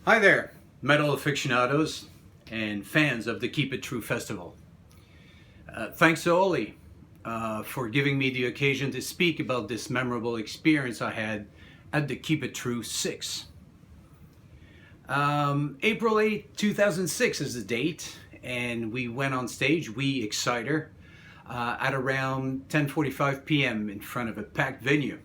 Hi there, metal aficionados and fans of the Keep It True Festival. Thanks to Oli for giving me the occasion to speak about this memorable experience I had at the Keep It True 6. April 2006 is the date, and we went on stage, we Exciter, at around 10:45 p.m. in front of a packed venue.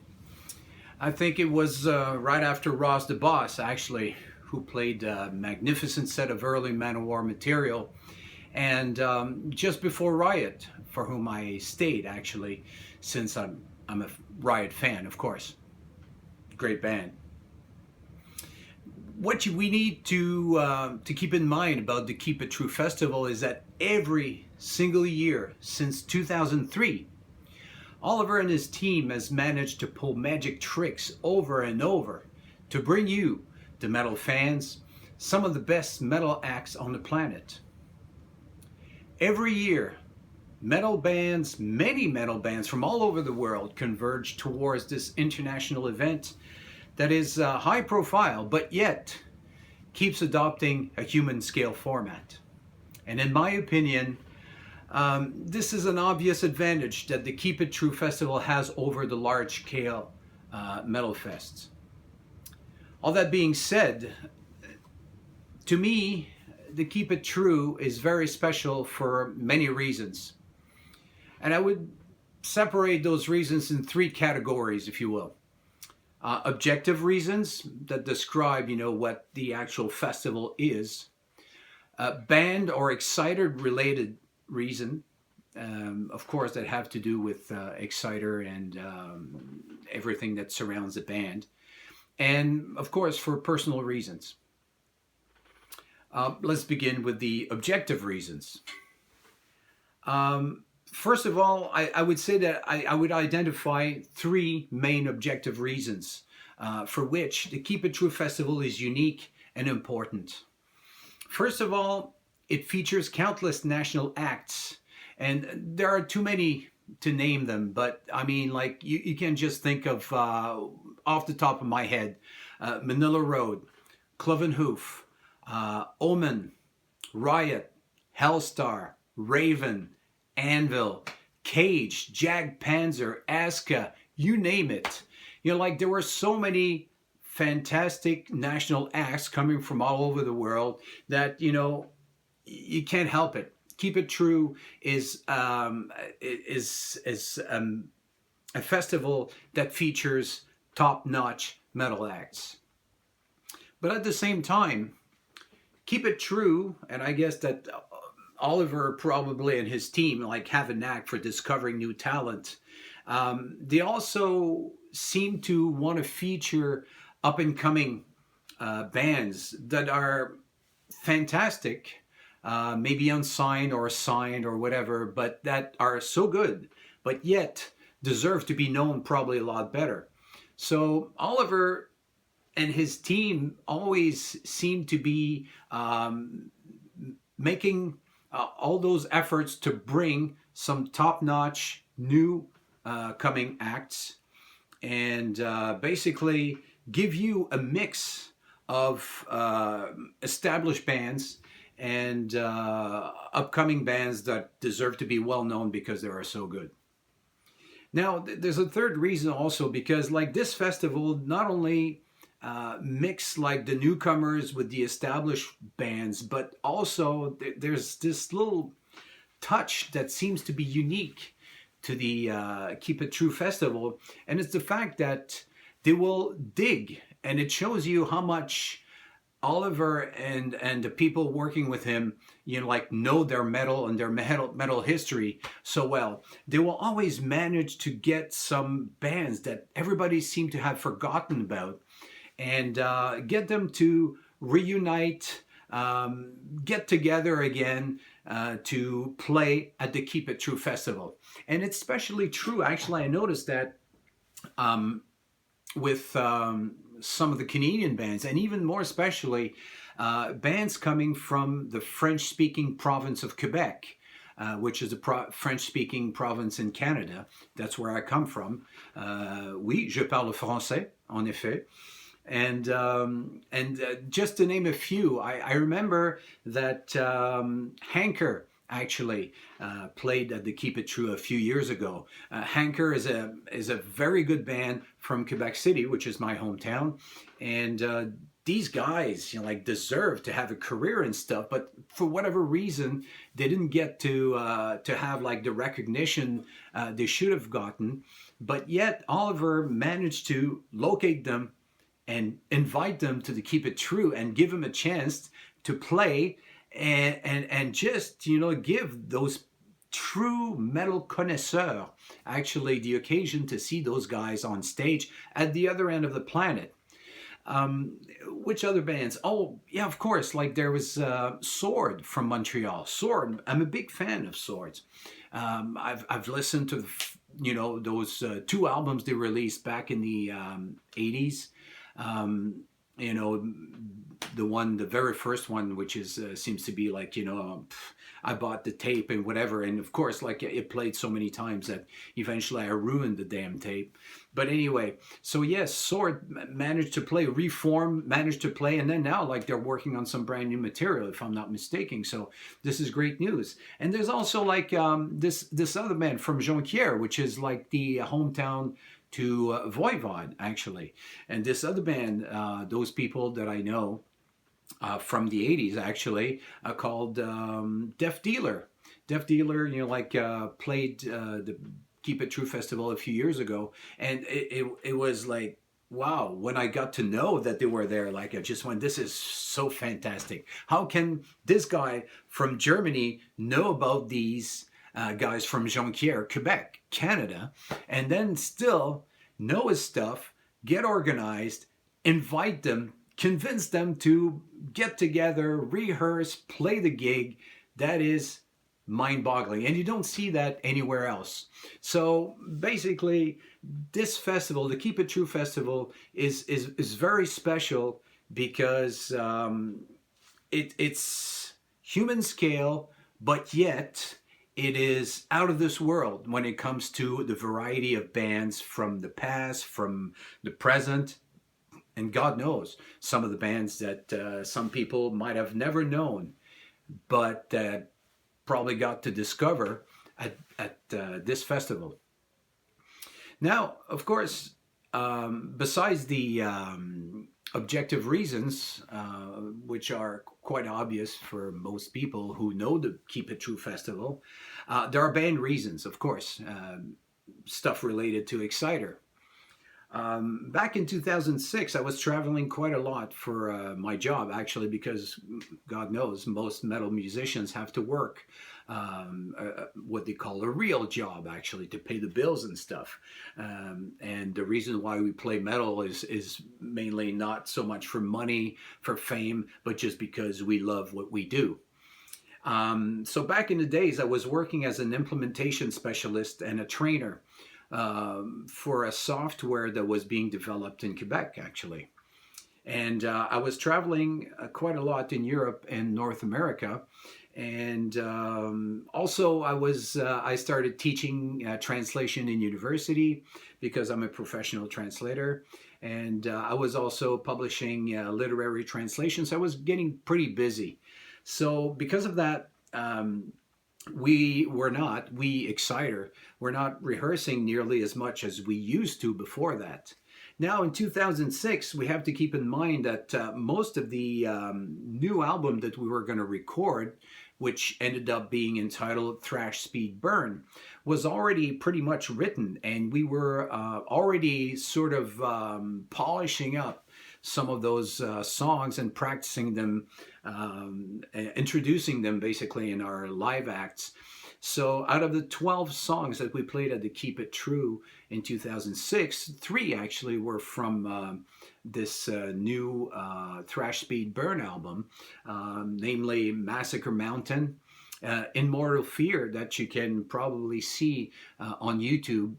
I think it was right after Ross the Boss, actually, who played a magnificent set of early Manowar material, and just before Riot, for whom I stayed, actually, since I'm a Riot fan, of course. Great band. What we need to keep in mind about the Keep It True Festival is that every single year since 2003, Oliver and his team has managed to pull magic tricks over and over to bring you, the metal fans, some of the best metal acts on the planet. Every year, metal bands, many metal bands from all over the world converge towards this international event that is high profile, but yet keeps adopting a human scale format. And in my opinion, this is an obvious advantage that the Keep It True Festival has over the large scale metal fests. All that being said, to me, the Keep It True is very special for many reasons. And I would separate those reasons in three categories, if you will. Objective reasons that describe, what the actual festival is. Band or excited related reason, of course, that have to do with Exciter and everything that surrounds the band. And of course, for personal reasons. Let's begin with the objective reasons. First of all, I would say that I would identify three main objective reasons for which the Keep It True Festival is unique and important. First of all, it features countless national acts, and there are too many to name them, but I mean, like, you can just think of, off the top of my head, Manila Road, Cloven Hoof, Omen, Riot, Hellstar, Raven, Anvil, Cage, Jag Panzer, Aska, you name it. There were so many fantastic national acts coming from all over the world that, you can't help it. Keep It True is a festival that features top-notch metal acts. But at the same time, Keep It True, and I guess that Oliver probably and his team have a knack for discovering new talent. They also seem to want to feature up-and-coming bands that are fantastic, maybe unsigned or signed or whatever, but that are so good, but yet deserve to be known probably a lot better. So Oliver and his team always seem to be making all those efforts to bring some top-notch new coming acts and basically give you a mix of established bands and upcoming bands that deserve to be well known because they are so good. Now, there's a third reason also, because this festival not only mix the newcomers with the established bands, but also there's this little touch that seems to be unique to the Keep It True Festival, and it's the fact that they will dig, and it shows you how much Oliver and the people working with him, know their metal and their metal history so well. They will always manage to get some bands that everybody seemed to have forgotten about, and get them to reunite, get together again to play at the Keep It True Festival. And it's especially true, actually, I noticed that with some of the Canadian bands, and even more especially bands coming from the French-speaking province of Quebec, which is a French-speaking province in Canada. That's where I come from. Oui, je parle français, en effet. And just to name a few, I remember that Hanker actually played at the Keep It True a few years ago. Hanker is a very good band from Quebec City, which is my hometown, and these guys, like, deserve to have a career and stuff, but for whatever reason, they didn't get to have like the recognition they should have gotten. But yet, Oliver managed to locate them and invite them to the Keep It True and give them a chance to play and just, give those true metal connoisseurs actually the occasion to see those guys on stage at the other end of the planet. Which other bands? Oh, yeah, of course. Like, there was Sword from Montreal. Sword, I'm a big fan of Swords. I've listened to those two albums they released back in the 80s. You know, the very first one, which is seems to be like, I bought the tape and whatever, and of course, like, it played so many times that eventually I ruined the damn tape. But anyway, so yes, Sword managed to play, Reform managed to play, and then now, like, they're working on some brand new material, if I'm not mistaken. So this is great news. And there's also like this other band from Jonquière, which is like the hometown to Voivod, actually. And this other band, those people that I know from the 80s, actually, called Deaf Dealer. Deaf Dealer, played the Keep It True Festival a few years ago. And it was like, wow, when I got to know that they were there, like, I just went, this is so fantastic. How can this guy from Germany know about these guys from Jonquière, Quebec, Canada, and then still know his stuff, get organized, invite them, convince them to get together, rehearse, play the gig? That is mind-boggling, and you don't see that anywhere else. So basically, this festival, the Keep It True Festival, is very special because it's human scale, but yet it is out of this world when it comes to the variety of bands from the past, from the present, and God knows some of the bands that some people might have never known, but probably got to discover at this festival. Now, of course, besides the objective reasons, which are quite obvious for most people who know the Keep It True Festival, there are band reasons, of course, stuff related to Exciter. Back in 2006, I was traveling quite a lot for my job, actually, because God knows most metal musicians have to work what they call a real job, actually, to pay the bills and stuff. And the reason why we play metal is mainly not so much for money, for fame, but just because we love what we do. So back in the days, I was working as an implementation specialist and a trainer for a software that was being developed in Quebec, actually. And I was traveling quite a lot in Europe and North America. And also I started teaching translation in university because I'm a professional translator. And I was also publishing literary translations. I was getting pretty busy. So because of that, we Exciter, we're not rehearsing nearly as much as we used to before that. Now in 2006, we have to keep in mind that most of the new album that we were going to record, which ended up being entitled Thrash Speed Burn, was already pretty much written, and we were already sort of polishing up some of those songs and practicing them, introducing them basically in our live acts. So out of the 12 songs that we played at the Keep It True in 2006, 3 actually were from this new Thrash Speed Burn album, namely Massacre Mountain, Immortal Fear, that you can probably see on YouTube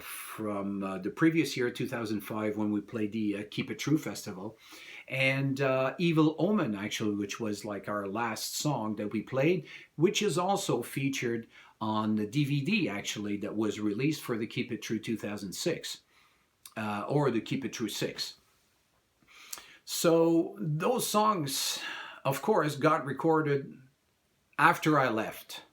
from the previous year, 2005, when we played the Keep It True Festival, and Evil Omen, actually, which was like our last song that we played, which is also featured on the DVD, actually, that was released for the Keep It True 2006, or the Keep It True 6. So those songs, of course, got recorded after I left.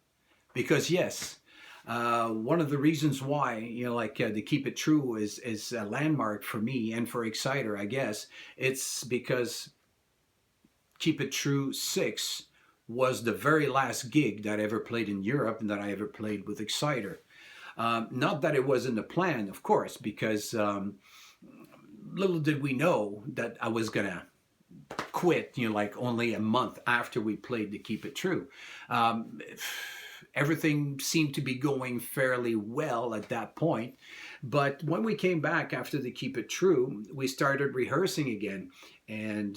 Because yes, one of the reasons why, to keep it true is a landmark for me and for Exciter, I guess. It's because Keep It True 6 was the very last gig that I ever played in Europe and that I ever played with Exciter. Not that it wasn't a plan, of course, because little did we know that I was going to quit, only a month after we played to Keep It True. Um, Everything seemed to be going fairly well at that point. But when we came back after the Keep It True, we started rehearsing again. And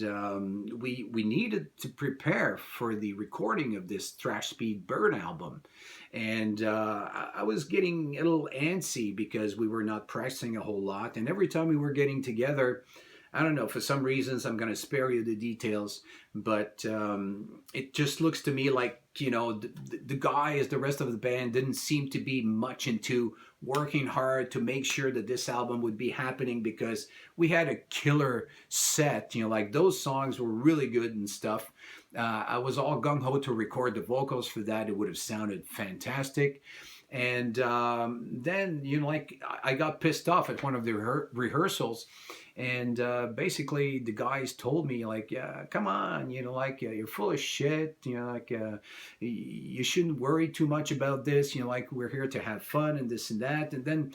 we needed to prepare for the recording of this Thrash Speed Burn album. And I was getting a little antsy because we were not practicing a whole lot. And every time we were getting together, I don't know, for some reasons, I'm going to spare you the details, but it just looks to me like, the guys, the rest of the band didn't seem to be much into working hard to make sure that this album would be happening, because we had a killer set, those songs were really good and stuff. I was all gung-ho to record the vocals for that. It would have sounded fantastic. And then, I got pissed off at one of the rehearsals. And basically, the guys told me, yeah, come on, you're full of shit. You shouldn't worry too much about this. We're here to have fun and this and that. And then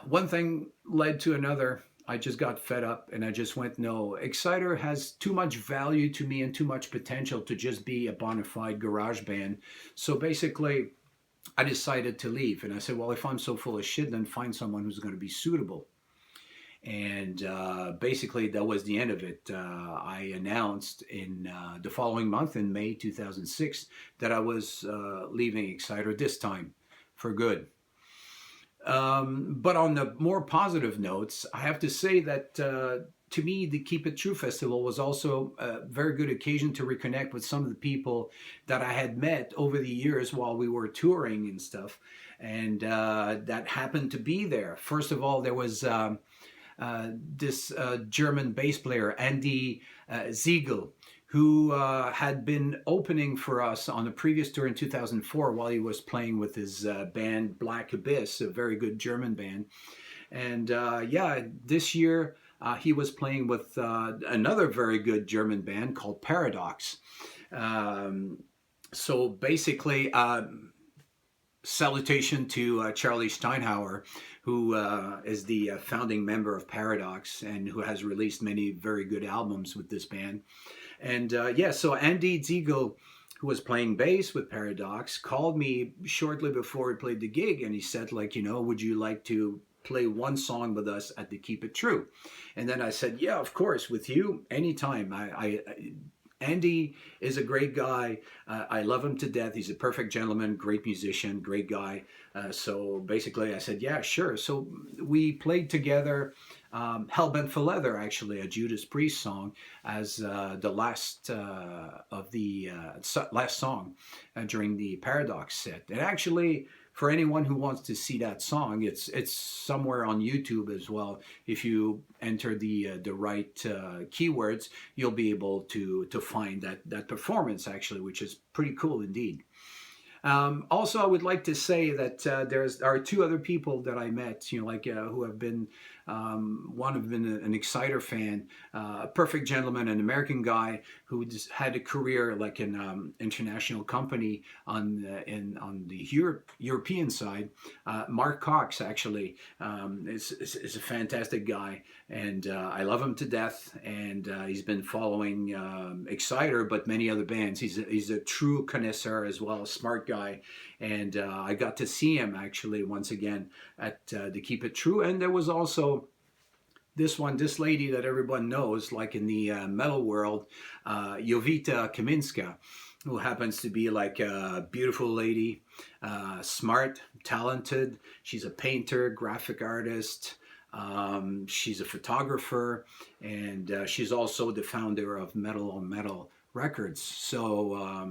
one thing led to another. I just got fed up and I just went, no, Exciter has too much value to me and too much potential to just be a bona fide garage band. So basically, I decided to leave. And I said, well, if I'm so full of shit, then find someone who's going to be suitable. And basically, that was the end of it. I announced in the following month, in May 2006, that I was leaving Exciter this time for good. But on the more positive notes, I have to say that to me, the Keep It True Festival was also a very good occasion to reconnect with some of the people that I had met over the years while we were touring and stuff. And that happened to be there. First of all, there was this German bass player, Andy Ziegel, who had been opening for us on the previous tour in 2004 while he was playing with his band Black Abyss, a very good German band. And this year he was playing with another very good German band called Paradox. So basically, salutation to Charlie Steinhauer, who is the founding member of Paradox and who has released many very good albums with this band. And so Andy Ziegel, who was playing bass with Paradox, called me shortly before we played the gig, and he said, would you like to play one song with us at the Keep It True? And then I said, yeah, of course, with you, anytime. Andy is a great guy. I love him to death. He's a perfect gentleman, great musician, great guy. So basically I said, yeah, sure. So we played together Hellbent for Leather, actually, a Judas Priest song, as the last last song during the Paradox set. And actually, for anyone who wants to see that song, it's somewhere on YouTube as well. If you enter the right keywords, you'll be able to find that performance, actually, which is pretty cool indeed. Also, I would like to say that there are two other people that I met, who have been, one have been an Exciter fan, a perfect gentleman, an American guy who just had a career like an international company on the European side. Mark Cox, actually, is a fantastic guy, and I love him to death. And he's been following Exciter, but many other bands. He's a true connoisseur as well, a smart guy. And I got to see him actually once again at the Keep It True. And there was also this lady that everyone knows, like in the metal world, Jovita Kaminska, who happens to be like a beautiful lady, smart, talented. She's a painter, graphic artist. She's a photographer, and she's also the founder of Metal on Metal Records. So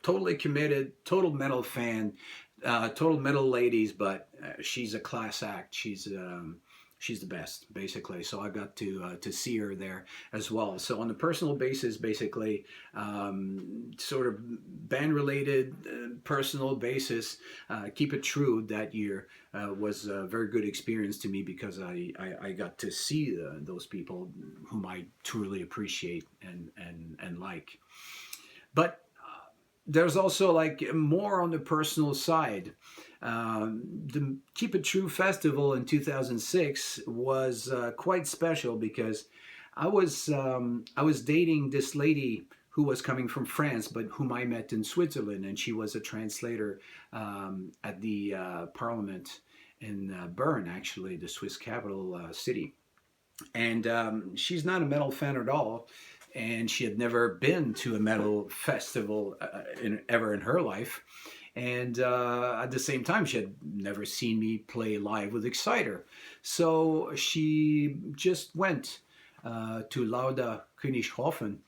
totally committed, total metal fan, total metal ladies, but she's a class act. she's the best, basically. So I got to see her there as well. So on the personal basis, basically, sort of band related, personal basis, keep it true that year was a very good experience to me because I got to see those people whom I truly appreciate and like. But there's also like more on the personal side. The Keep It True Festival in 2006 was quite special because I was dating this lady who was coming from France, but whom I met in Switzerland, and she was a translator at the Parliament in Bern, actually, the Swiss capital city. And she's not a metal fan at all, and she had never been to a metal festival ever in her life. And at the same time, she had never seen me play live with Exciter. So she just went to Lauda-Königshofen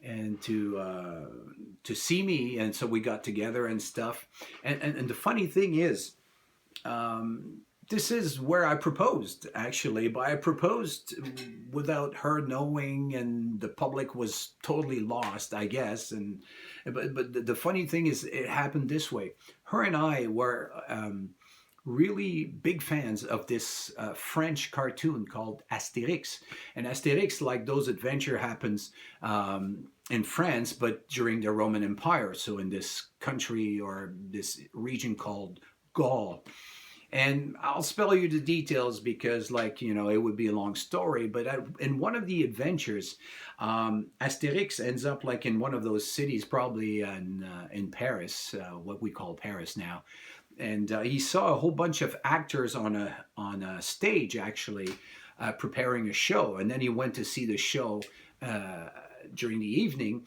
and to see me. And so we got together and stuff. And the funny thing is, this is where I proposed, actually, but I proposed without her knowing, and the public was totally lost, I guess. But the funny thing is, it happened this way. Her and I were really big fans of this French cartoon called Astérix. And Astérix, like those adventure, happens in France, but during the Roman Empire, so in this country or this region called Gaul. And I'll spell you the details because, like, it would be a long story. But in one of the adventures, Asterix ends up like in one of those cities, probably in Paris, what we call Paris now. And he saw a whole bunch of actors on a stage, actually, preparing a show. And then he went to see the show during the evening.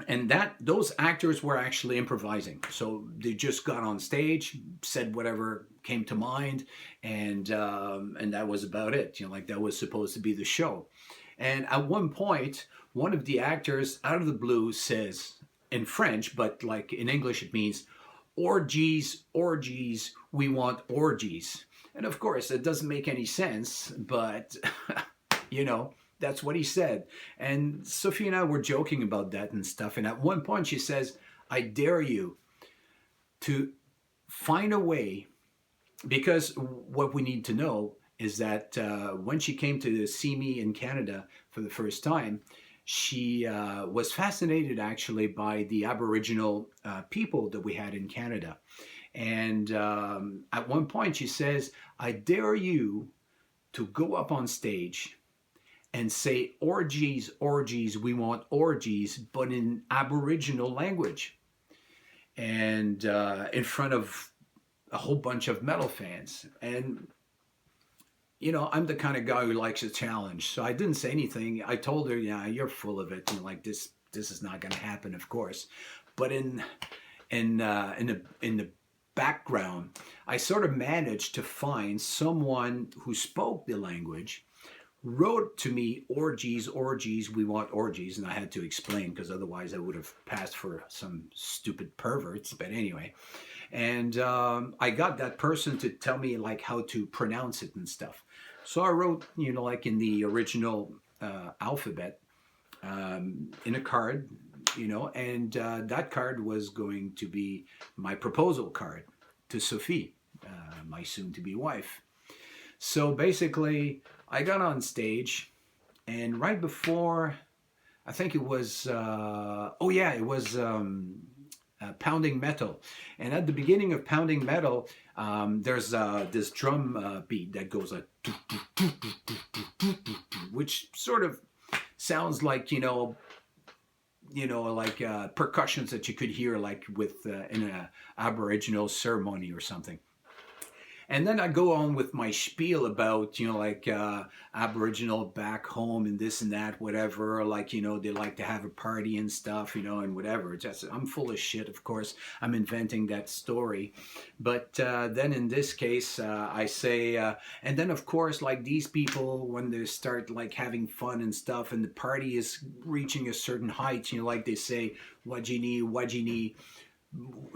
And those actors were actually improvising. So they just got on stage, said whatever came to mind, and that was about it. Like that was supposed to be the show. And at one point, one of the actors, out of the blue, says in French, but like in English it means, "Orgies, orgies, we want orgies." And of course, it doesn't make any sense, but that's what he said. And Sophie and I were joking about that and stuff. And at one point she says, "I dare you to find a way," because what we need to know is that when she came to see me in Canada for the first time, she was fascinated actually by the Aboriginal people that we had in Canada. And at one point she says, "I dare you to go up on stage and say, 'Orgies, orgies, we want orgies,' but in Aboriginal language, and in front of a whole bunch of metal fans." And I'm the kind of guy who likes a challenge, so I didn't say anything. I told her, "Yeah, you're full of it, and like this is not going to happen, of course." But in the background, I sort of managed to find someone who spoke the language, wrote to me, "Orgies, orgies, we want orgies," and I had to explain because otherwise I would have passed for some stupid perverts. But anyway, and I got that person to tell me like how to pronounce it and stuff. So I wrote, like in the original alphabet, in a card, and that card was going to be my proposal card to Sophie, my soon-to-be wife. So basically, I got on stage, and right before, I think it was, it was Pounding Metal. And at the beginning of Pounding Metal, there's this drum beat that goes like, which sort of sounds like, like percussions that you could hear like with in an Aboriginal ceremony or something. And then I go on with my spiel about, Aboriginal back home and this and that, whatever. Like, they like to have a party and stuff, and whatever. I'm full of shit, of course. I'm inventing that story. But then in this case, I say, and then, of course, like these people, when they start like having fun and stuff and the party is reaching a certain height, like they say, "Wajini, wajini,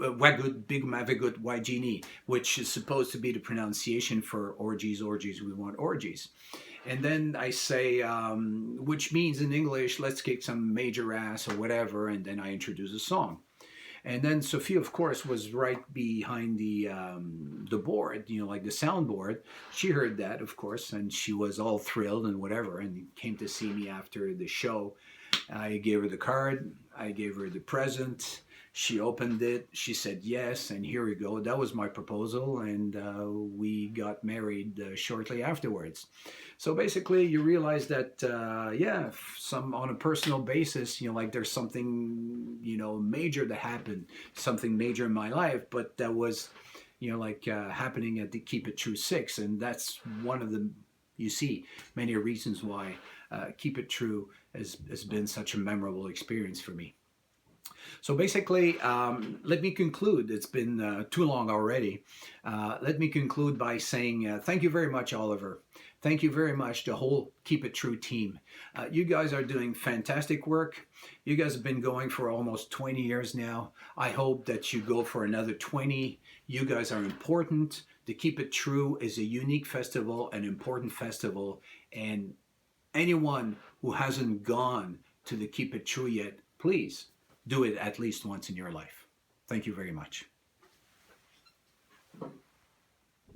Wagut Big Mavigut Wajini, which is supposed to be the pronunciation for orgies, orgies, we want orgies. And then I say, which means in English, let's kick some major ass or whatever, and then I introduce a song. And then Sophie, of course, was right behind the board, you know, like the soundboard. She heard that, of course, and she was all thrilled and whatever, and came to see me after the show. I gave her the card. I gave her the present. She opened it. She said yes, and here we go. That was my proposal, and we got married shortly afterwards. So basically, you realize that, yeah, some on a personal basis, you know, like there's something, you know, major that happened, something major in my life, but that was, you know, like happening at the Keep It True 6, and that's one of the, you see, many reasons why Keep It True has been such a memorable experience for me. So basically, let me conclude. It's been too long already. Let me conclude by saying thank you very much, Oliver. Thank you very much, the whole Keep It True team. You guys are doing fantastic work. You guys have been going for almost 20 years now. I hope that you go for another 20. You guys are important. The Keep It True is a unique festival, an important festival, and anyone who hasn't gone to the Keep It True yet, please do it at least once in your life. Thank you very much.